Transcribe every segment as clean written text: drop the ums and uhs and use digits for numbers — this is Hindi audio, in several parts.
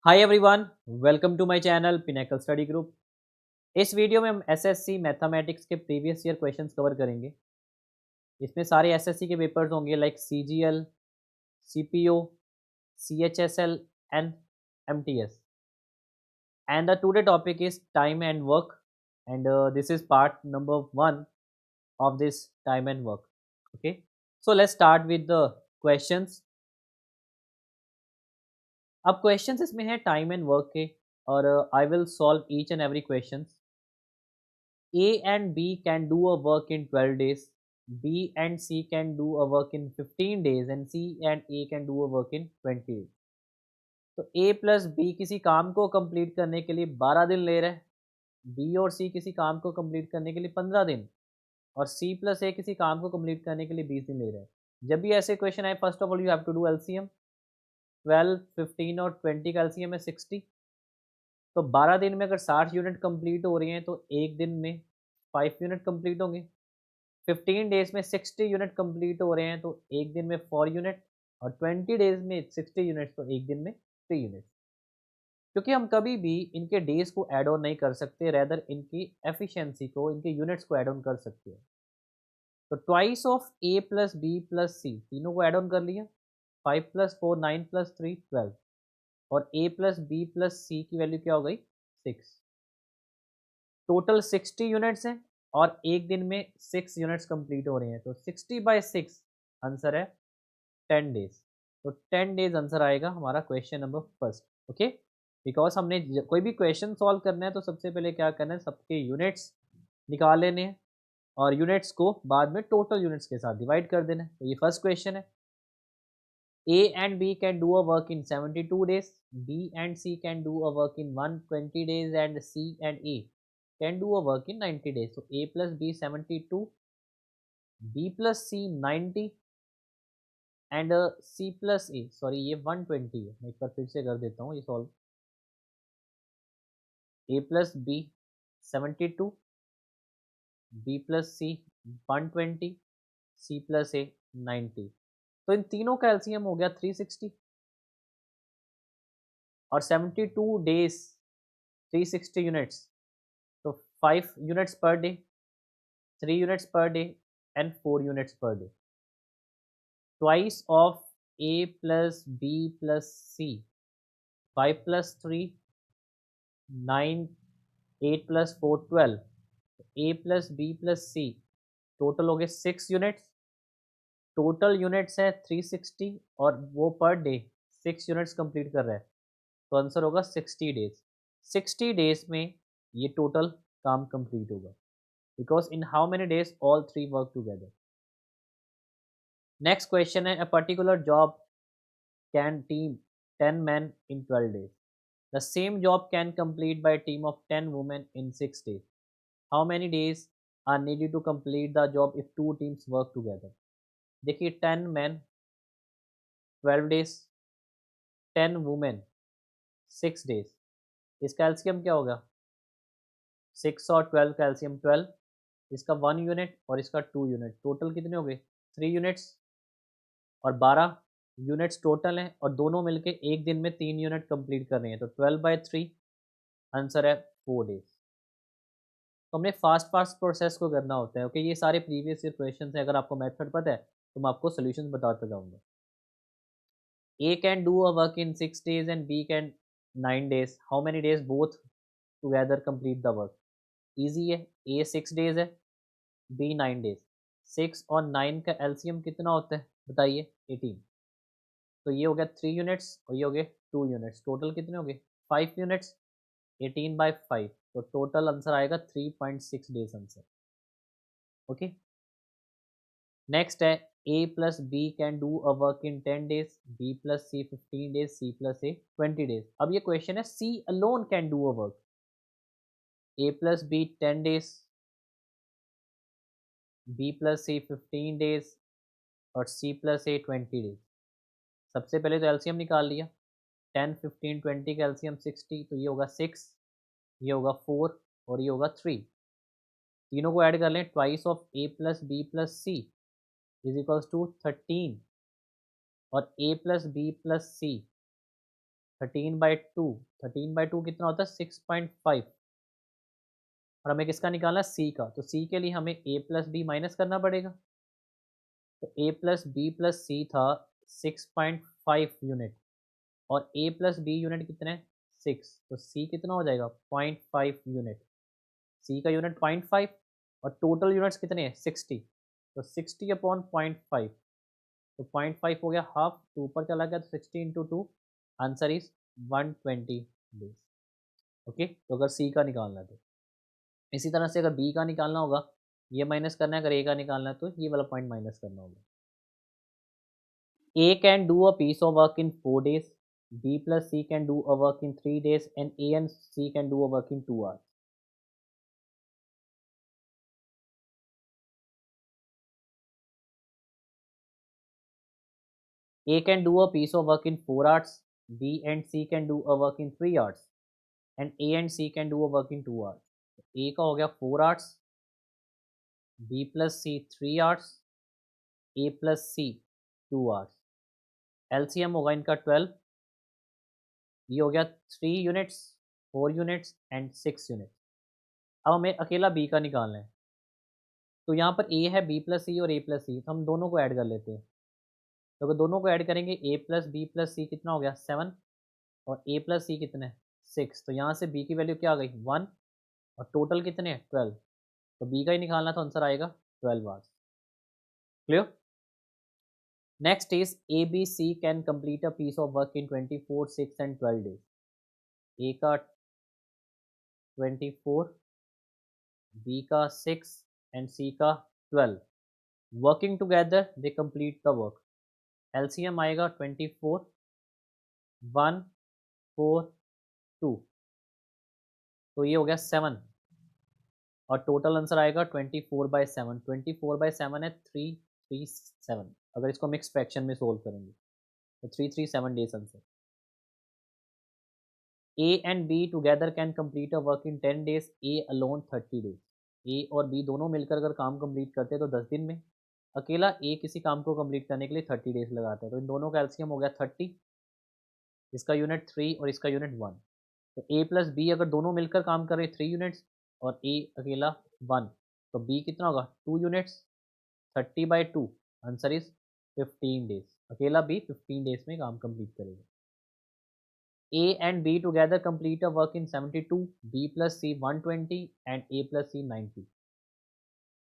Hi everyone, welcome to my channel pinnacle study group. इस वीडियो में हम एसएससी मैथमेटिक्स के प्रीवियस ईयर क्वेश्चंस कवर करेंगे। इसमें सारे एसएससी के पेपर्स होंगे like CGL, CPO, CHSL and MTS. And the today topic is time and work and this is part number 1 of this time and work. Okay, so let's start with the questions. अब क्वेश्चंस इसमें है टाइम एंड वर्क के और I will solve each and every question. A and B can do a work in 12 days. B and C can do a work in 15 days and C and A can do a work in 20 days. तो A प्लस B किसी काम को कंप्लीट करने के लिए 12 दिन ले रहा है. B और C किसी काम को कंप्लीट करने के लिए 15 दिन और C प्लस A किसी काम को कंप्लीट करने के लिए 20 दिन ले रहा है. जब भी ऐसे क्वेश्चन आए, first of all you have to do LCM. 12, 15 और 20 का एलसीएम है 60. तो 12 दिन में अगर 60 यूनिट कंप्लीट हो रही हैं तो एक दिन में 5 यूनिट कंप्लीट होंगे. 15 डेज़ में 60 यूनिट कंप्लीट हो रहे हैं तो एक दिन में 4 यूनिट और 20 डेज़ में 60 यूनिट्स तो एक दिन में 3 यूनिट. क्योंकि हम कभी भी इनके डेज़ को ऐड ऑन नहीं कर सकते, रेदर इनकी एफिशिएंसी को, इनके यूनिट्स को ऐड ऑन कर सकते हैं. तो twice of A plus B plus c तीनों को ऐड ऑन कर लिया. 5 प्लस 4 9 प्लस 3 12 और A plus B plus C की वैल्यू क्या हो गई 6. टोटल 60 यूनिट्स हैं और एक दिन में 6 यूनिट्स कंप्लीट हो रहे हैं तो 60/6 आंसर है 10 डेज. तो 10 डेज आंसर आएगा हमारा question number first. Okay, because हमने कोई भी क्वेश्चन सॉल्व करना है तो सबसे पहले क्या करना है, सबके यूनिट्स निकाल लेने हैं और यूनिट्स को बाद में टोटल यूनिट्स के साथ डिवाइड कर देना है. तो ये फर्स्ट क्वेश्चन है. A and B can do a work in 72 days. B and C can do a work in 120 days and C and A can do a work in 90 days. So A plus B 72, B plus C 90 and C plus A, sorry ये 120 है. मैं एक बार फिर से कर देता हूँ ये solve. A plus B 72, B plus C 120, C plus A 90. तो इन तीनों का एलसीएम हो गया 360 और 72 डेज 360 यूनिट्स तो 5 units per day, 3 units per day and 4 units per day. Twice of A plus B plus C, 5 plus 3 9, 8 plus 4 12. A plus B plus C total हो गए 6 यूनिट्स. टोटल यूनिट्स है 360 और वो पर डे 6 यूनिट्स कंप्लीट कर रहा है तो आंसर होगा 60 डेज. 60 डेज में ये टोटल काम कंप्लीट होगा because in how many days all three work together. Next question है, a particular job can team 10 men in 12 days. The same job can complete by a team of 10 women in 6 days. How many days are needed to complete the job if two teams work together? देखिए 10 men 12 days, 10 women 6 days. इसका एलसीएम क्या होगा? 6 और 12 का एलसीएम 12, इसका 1 यूनिट और इसका 2 यूनिट, टोटल कितने हो गए 3 यूनिट्स और 12 यूनिट्स टोटल हैं और दोनों मिलके एक दिन में 3 यूनिट कंप्लीट कर रहे हैं तो 12/3 आंसर है 4 डेज. तो हमने फास्ट फास्ट प्रोसेस को करना होता है. ओके, ये सारे प्रीवियस ईयर क्वेश्चन हैं. अगर आपको मेथड पता है तो मैं आपको सोल्यूशन बताता जाऊंगा. A can do a work in 6 days and B can 9 days. How many days both together complete the work? Easy है. ए 6 डेज है, बी 9 डेज. 6 और 9 का एलसीएम कितना होता है बताइए? 18. तो ये हो गया 3 यूनिट्स और ये हो गए 2 यूनिट्स, टोटल कितने हो गए 5 यूनिट्स. 18/5 तो टोटल आंसर आएगा 3.6 डेज आंसर. ओके, नेक्स्ट है A plus B can do a work in 10 days, B plus C 15 days, C plus A 20 days. अब ये क्वेश्चन है C alone can do a work. A plus B 10 days, B plus C 15 days और C प्लस A 20 डेज. सबसे पहले तो एलसीएम निकाल लिया. 10 15 20 का एलसीएम 60 तो ये होगा 6, ये होगा 4 और ये होगा 3. तीनों को ऐड कर लें. Twice of A plus B plus C is equals to 13 और A plus B plus C 13/2, 13/2 कितना होता है 6.5। और हमें किसका निकालना है सी का, तो सी के लिए हमें ए प्लस बी माइनस करना पड़ेगा। तो ए प्लस बी प्लस सी था 6.5 यूनिट, और ए प्लस बी यूनिट कितने 6, तो सी कितना हो जाएगा 0.5 यूनिट। सी का यूनिट 0.5 और टोटल यूनिट्स कितने हैं 60, तो 60/0.5, तो 0.5 हो गया हाफ, तो ऊपर चला गया तो 60 × 2, आंसर इज 120 डेज। ओके, तो अगर सी का निकालना है तो इसी तरह से अगर बी का निकालना होगा ये माइनस करना है, अगर ए का निकालना है तो ये वाला पॉइंट माइनस करना होगा। A can do a piece of work in 4 days, B plus C can do a work in 3 days, and A and C can do a work in 2 hours. A can do a piece of work in 4 hours, B and C can do a work in 3 hours, and A and C can do a work in 2 hours. A का हो गया 4 hours, B plus C 3 hours, A plus C 2 hours. LCM होगा इनका 12, ये हो गया 3 यूनिट्स, 4 यूनिट्स एंड 6 यूनिट्स। अब हमें अकेला बी का निकालना है, तो यहाँ पर ए है बी प्लस सी और ए प्लस सी, तो हम दोनों को ऐड कर लेते हैं। तो अगर दोनों को ऐड करेंगे ए प्लस बी प्लस सी कितना हो गया 7, और ए प्लस सी कितने 6, तो यहाँ से बी की वैल्यू क्या आ गई 1, और टोटल कितने 12, तो बी का ही निकालना तो आंसर आएगा 12 hours. Clear. Next is A B C can complete a piece of work in 24, 6 and 12 days. A का 24, बी का 6 एंड सी का 12। Working together they complete the work. LCM आएगा 24, 1, 4, 2, तो ये हो गया 7, और टोटल आंसर आएगा 24/7। 24/7 है 337, अगर इसको हम मिक्स फ्रैक्शन में सोल्व करेंगे तो 337 days answer. A and B together can complete a work in 10 days, A alone 30 days. A और बी दोनों मिलकर अगर काम कंप्लीट करते हैं तो 10 दिन में, अकेला ए किसी काम को कंप्लीट करने के लिए 30 डेज लगाता है, तो इन दोनों का एलसीएम हो गया 30, इसका यूनिट 3 और इसका यूनिट 1। तो ए प्लस बी अगर दोनों मिलकर काम कर रहे 3 यूनिट्स और ए अकेला 1, तो बी कितना होगा 2 यूनिट्स, 30/2, आंसर इज 15 डेज। अकेला बी 15 डेज में काम कंप्लीट करेगा। A and B together complete a work in 72, B plus C 120 and A plus C 90।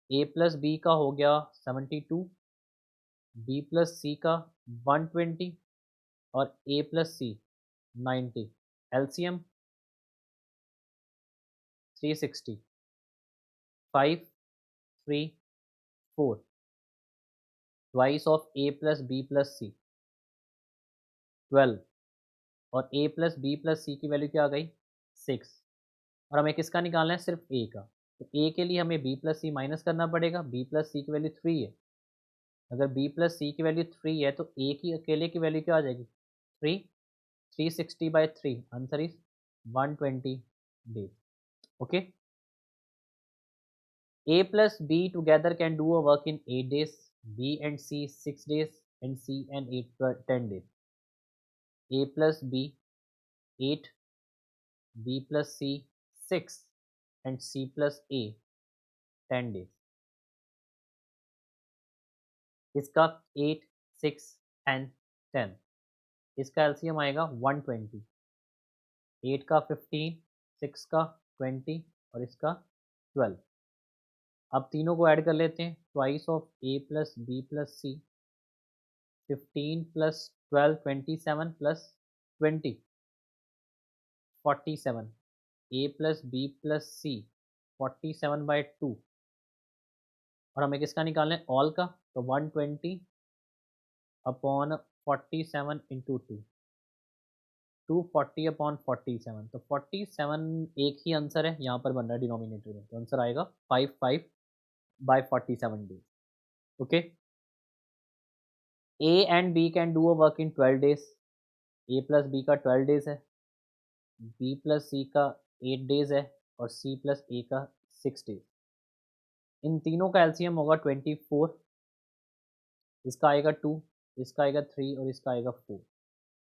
A plus B का हो गया 72, बी प्लस सी का 120 और A plus C 90। LCM 360, 5, 3, 4, twice of A plus B plus C 12, और A plus B plus C की वैल्यू क्या आ गई 6, और हमें किसका निकालना है सिर्फ ए का, तो ए के लिए हमें बी प्लस सी माइनस करना पड़ेगा। बी प्लस सी की वैल्यू 3 है, अगर बी प्लस सी की वैल्यू 3 है तो ए की अकेले की वैल्यू क्या आ जाएगी 3, 360/3, answer is 120 days. Okay, A plus B together can do a work in 8 days, B and C 6 days, and C and 10 days. A plus B 8, B plus C 6, and C plus A 10 days. इसका 8, 6 and 10, इसका एलसीएम आएगा 120, 8 का 15, 6 का 20 और इसका 12। अब तीनों को ऐड कर लेते हैं, twice of A plus B plus C 15 plus 12 27 plus 20 47, A plus B plus C 47/2, और हमें किसका निकालना है ऑल का, तो 120/47 × 2, 240/47, तो 47 एक ही आंसर है यहाँ पर बन रहा है डिनोमिनेटर में, तो आंसर आएगा 55/47 days. Okay, A and B can do a work in 12 days. A plus B का 12 डेज है, बी प्लस सी का 8 डेज है, और सी प्लस ए का 6 डेज। इन तीनों का एलसीएम होगा 24, इसका आएगा 2, इसका आएगा 3 और इसका आएगा 4।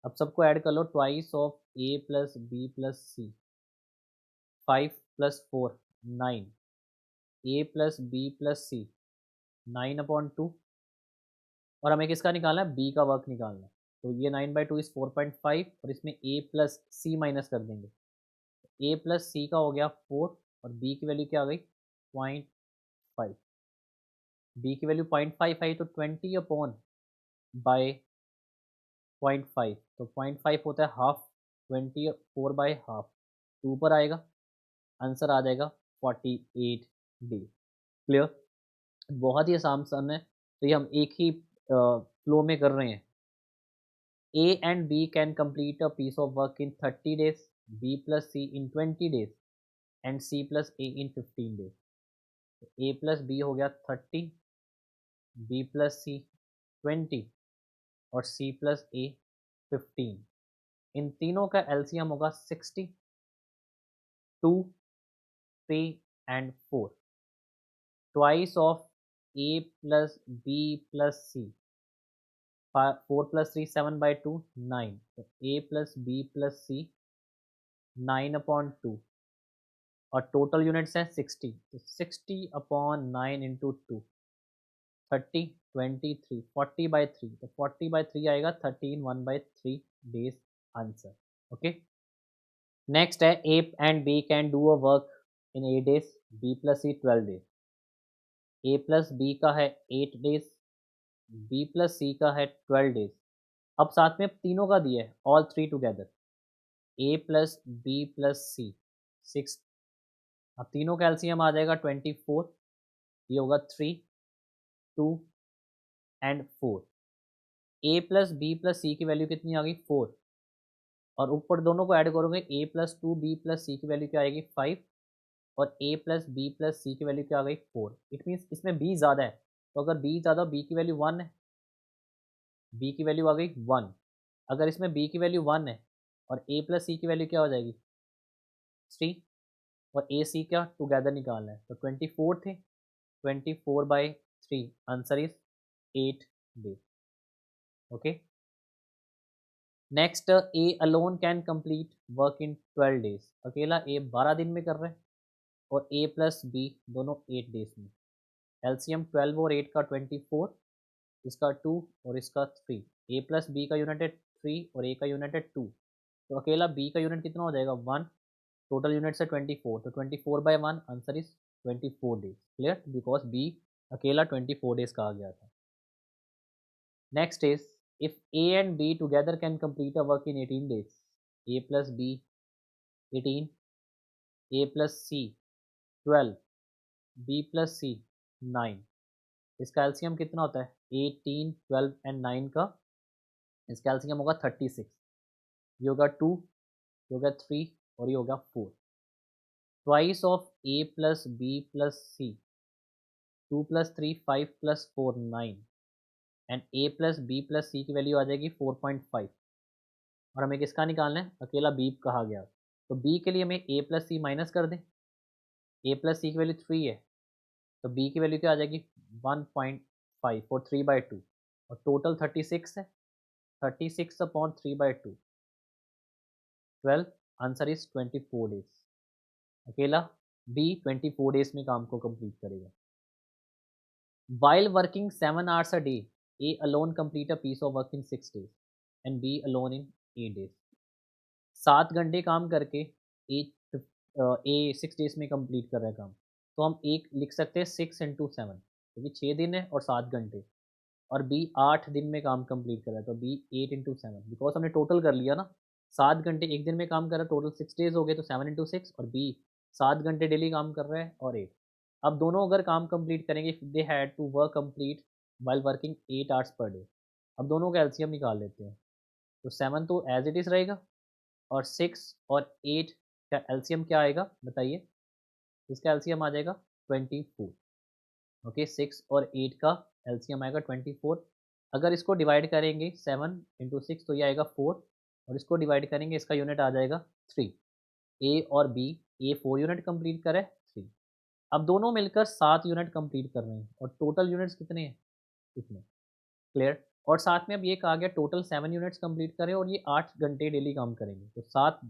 अब सबको ऐड कर लो, twice of A plus B plus C, 5 + 4 9, A plus B plus C 9/2, और हमें किसका निकालना है, बी का वर्क निकालना है। तो ये 9/2 इस 4.5, और इसमें ए प्लस सी माइनस कर देंगे। ए प्लस सी का हो गया 4, और बी की वैल्यू क्या आ गई, 0.5। बी की वैल्यू 0.5 आई, तो 20//0.5, तो 0.5 होता है हाफ, 24/हाफ, टू पर आएगा, आंसर आ जाएगा 48 डेज। क्लियर, बहुत ही आसान है। तो ये हम एक ही फ्लो में कर रहे हैं। A and B can complete a piece of work in 30 days, B plus C in 20 days, and C plus A in 15 days। तो A plus B हो गया 30, B plus C 20, और C plus A 15। इन तीनों का एलसीएम होगा 60, 2, 3 and 4। Twice of A plus B plus C, 4 + 3 7/2 9, तो A plus B plus C 9/2, और टोटल यूनिट्स हैं 60, तो 60/9 इंटू 2, 30, 23, 40/3, तो 40/3 आएगा, 13 1/3 डेज आंसर। ओके, नेक्स्ट है A and B can do a work in 8 days, B plus C 12 days. A plus B का है 8 डेज, बी प्लस सी का है 12 डेज। अब साथ में तीनों का दिया है, ऑल थ्री टुगेदर, ए प्लस बी प्लस सी 6। अब तीनों का एलसीएम आ जाएगा 24, ये होगा 3, 2 and 4। A plus B plus C की वैल्यू कितनी आ गई, 4, और ऊपर दोनों को ऐड करोगे, ए प्लस 2 बी प्लस सी की वैल्यू क्या आएगी, 5, और A plus B plus C की वैल्यू क्या आ गई, 4। इट मीन्स इसमें बी ज़्यादा है, तो अगर बी ज़्यादा, बी की वैल्यू 1 है, बी की वैल्यू आ गई 1। अगर इसमें बी की वैल्यू 1 है और ए प्लस सी की वैल्यू क्या हो जाएगी, 3, और ए सी क्या टुगेदर निकालना है, तो 24 थे, 24/3, answer is 8 days. Okay, next, A alone can complete work in 12 days. अकेला ए 12 दिन में कर रहे हैं, और ए प्लस बी दोनों 8 डेज में। एलसीएम 12 और 8 का 24, इसका 2 और इसका 3। ए प्लस बी का यूनिट है 3 और ए का यूनिट है 2, तो अकेला बी का यूनिट कितना हो जाएगा, 1। टोटल यूनिट्स है 24, तो 24/1, answer is 24 days. Clear, because B अकेला 24 डेज का आ गया था। Next is, if A and B together can complete a work in 18 days, A plus B 18, A plus C 12, B plus C 9। इसका एलसीएम कितना होता है, 18, 12 एंड 9 का, इसका एलसीएम होगा 36। ये होगा 2, ये होगा 3, और ये होगा 4। Twice of A plus B plus C, 2 + 3 5 + 4 9, and A plus B plus C की वैल्यू आ जाएगी 4.5, और हमें किसका निकालना है, अकेला बी कहा गया। तो बी के लिए हमें ए प्लस सी माइनस कर दें, ए प्लस सी की वैल्यू 3 है, तो बी की वैल्यू क्या आ जाएगी, 1.5, और 3/2, और टोटल 36 है, 36/3/2, 12, आंसर इज 24 डेज। अकेला बी 24 डेज में काम को कंप्लीट करेगा। While working 7 hours a day, A alone complete a piece of work in 6 days, and B alone in 8 days। 7 घंटे काम करके ए ए 6 डेज में कंप्लीट कर रहा है काम, तो हम एक लिख सकते हैं 6 × 7, क्योंकि 6 दिन है और 7 घंटे, और बी 8 दिन में काम कंप्लीट कर रहा है, तो बी 8 × 7, बिकॉज हमने टोटल कर लिया ना, 7 घंटे एक दिन में काम कर रहा है, टोटल 6 डेज हो गए, तो 7 × 6, और बी 7 घंटे डेली काम कर रहा है, और 8। अब दोनों अगर काम कंप्लीट करेंगे, they had to work complete while working 8 hours per day. अब दोनों का एलसीएम निकाल लेते हैं, तो 7 तो एज इट इज़ रहेगा, और 6 और 8 का एलसीएम क्या आएगा बताइए, इसका एलसीएम आ जाएगा 24। ओके, 6 और 8 का एलसीएम आएगा 24। अगर इसको डिवाइड करेंगे 7 × 6, तो ये आएगा 4, और इसको डिवाइड करेंगे, इसका यूनिट आ जाएगा 3। ए और बी, ए 4 यूनिट कंप्लीट करे, 3। अब दोनों मिलकर 7 यूनिट कंप्लीट कर रहे हैं, और टोटल यूनिट्स कितने हैं, इतने। क्लियर, और साथ में अब ये कहा गया टोटल 7 यूनिट्स कंप्लीट करें और ये 8 घंटे डेली काम करेंगे, तो 7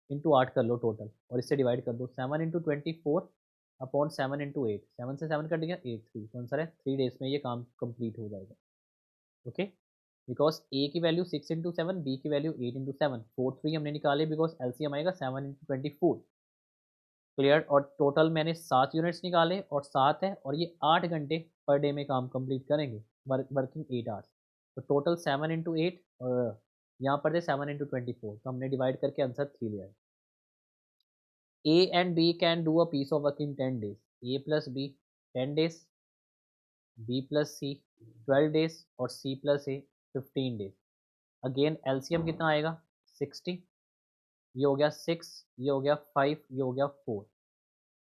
इंटू 8 कर लो टोटल और इससे डिवाइड कर दो। 7 इंटू 24 अपॉन 7 इंटू 8, 7 से 7 कट गया 8, 3, तो आंसर है 3 डेज में ये काम कंप्लीट हो जाएगा। ओके, बिकॉज ए की वैल्यू 6 इंटू 7, बी की वैल्यू 8 इंटू 7, 4 3 हमने निकाले बिकॉज एलसीएम आएगा 7 इंटू 24। क्लियर, और टोटल मैंने 7 यूनिट्स निकाले और 7 है और ये 8 घंटे पर डे में काम कंप्लीट करेंगे, वर्किंग 8 आवर्स। तो टोटल 7 इंटू 8 और यहाँ पर थे 7 इंटू 24, तो हमने डिवाइड करके आंसर 3 लिया है। A and B can do a piece of work in 10 days. A plus B 10 days, B plus C 12 days और C plus A 15 days. Again LCM कितना आएगा 60, ये हो गया 6, ये हो गया 5, ये हो गया 4,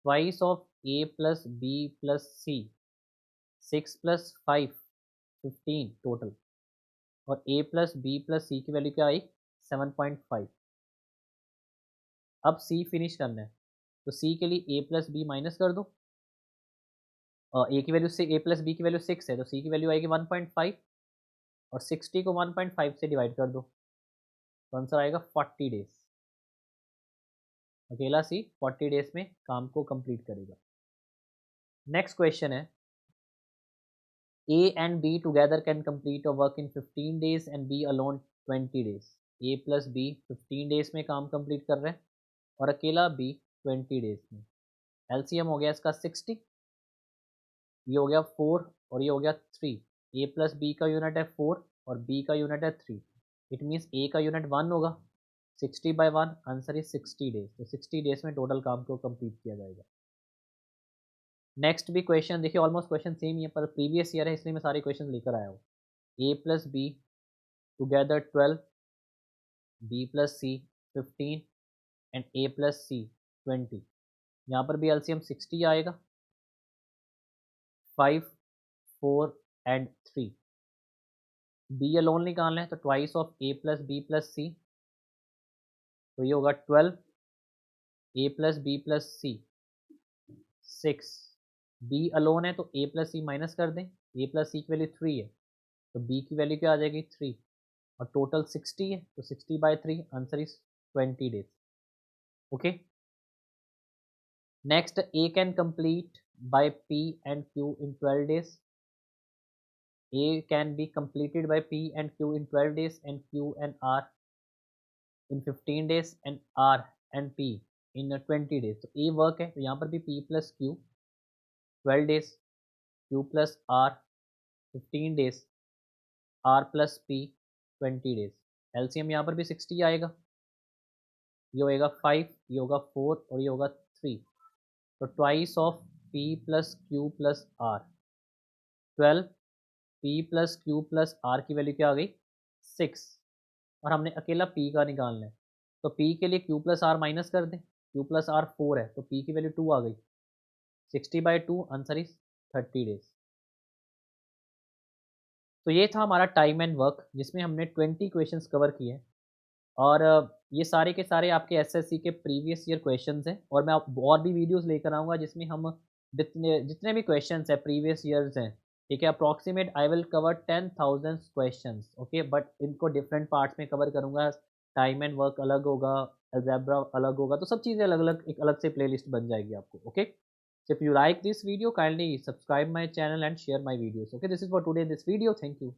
twice of A plus B plus C, 6 plus 5 15 total, और A plus B plus C की वैल्यू क्या आई 7.5। अब C फिनिश करना है, तो C के लिए A प्लस बी माइनस कर दो, ए की वैल्यू से ए प्लस बी की वैल्यू 6 है, तो सी की वैल्यू आएगी 1.5 और 60 को 1.5 से डिवाइड कर दो, तो आंसर आएगा 40 डेज। अकेला सी 40 डेज में काम को कंप्लीट करेगा। नेक्स्ट क्वेश्चन है A and B together can complete a work in 15 days and B alone 20 days. A plus B 15 days में काम कंप्लीट कर रहे हैं और अकेला बी 20 डेज में। एलसीएम हो गया इसका 60, ये हो गया 4 और ये हो गया 3। ए प्लस बी का यूनिट है 4 और बी का यूनिट है 3, इट मीन्स ए का यूनिट 1 होगा। 60/1 आंसर इज 60 डेज, तो 60 डेज में टोटल काम को कंप्लीट किया जाएगा। नेक्स्ट भी क्वेश्चन देखिए, ऑलमोस्ट क्वेश्चन सेम ही है पर प्रीवियस ईयर है इसलिए मैं सारे क्वेश्चन लेकर आया हूँ। A plus B together 12, B plus C 15 and A plus C 20। यहाँ पर भी एलसीएम 60 आएगा, 5, 4 एंड 3। बी अलोन निकालना है तो twice of A plus B plus C, तो ये होगा 12, A plus B plus C 6। B alone है तो ए प्लस सी माइनस कर दें, ए प्लस सी की वैल्यू 3 है तो बी की वैल्यू क्या आ जाएगी 3, और टोटल 60 है तो 60/3 answer is 20 days. Okay, next A can complete by P and Q in 12 days. A can be completed by P and Q in 12 days and Q and R in 15 days and R and P in 20 days। तो A वर्क है तो यहाँ पर भी P plus Q 12 days, Q plus R 15 days, R plus P 20 days. LCM यहाँ पर भी 60 आएगा, ये होगा 5, ये होगा 4 और ये होगा 3, तो twice of P plus Q plus R 12, P plus Q plus R की वैल्यू क्या आ गई 6, और हमने अकेला P का निकालना है तो P के लिए Q प्लस आर माइनस कर दें, Q प्लस आर 4 है तो P की वैल्यू 2 आ गई, 60/2 आंसर इज 30 डेज। तो ये था हमारा टाइम एंड वर्क जिसमें हमने 20 क्वेश्चंस कवर किए, और ये सारे के सारे आपके एसएससी के प्रीवियस ईयर क्वेश्चंस हैं, और मैं और भी वीडियोस लेकर आऊँगा जिसमें हम जितने जितने भी क्वेश्चंस हैं प्रीवियस ईयर्स हैं, ठीक है, approximate I will cover 10,000 questions. Okay, but इनको डिफरेंट पार्ट्स में कवर करूँगा, टाइम एंड वर्क अलग होगा, अलजेब्रा अलग होगा, तो सब चीज़ें अलग अलग एक अलग से प्लेलिस्ट बन जाएगी आपको। Okay, so if you like this video kindly subscribe my channel and share my videos. Okay, this is for today in this video. Thank you.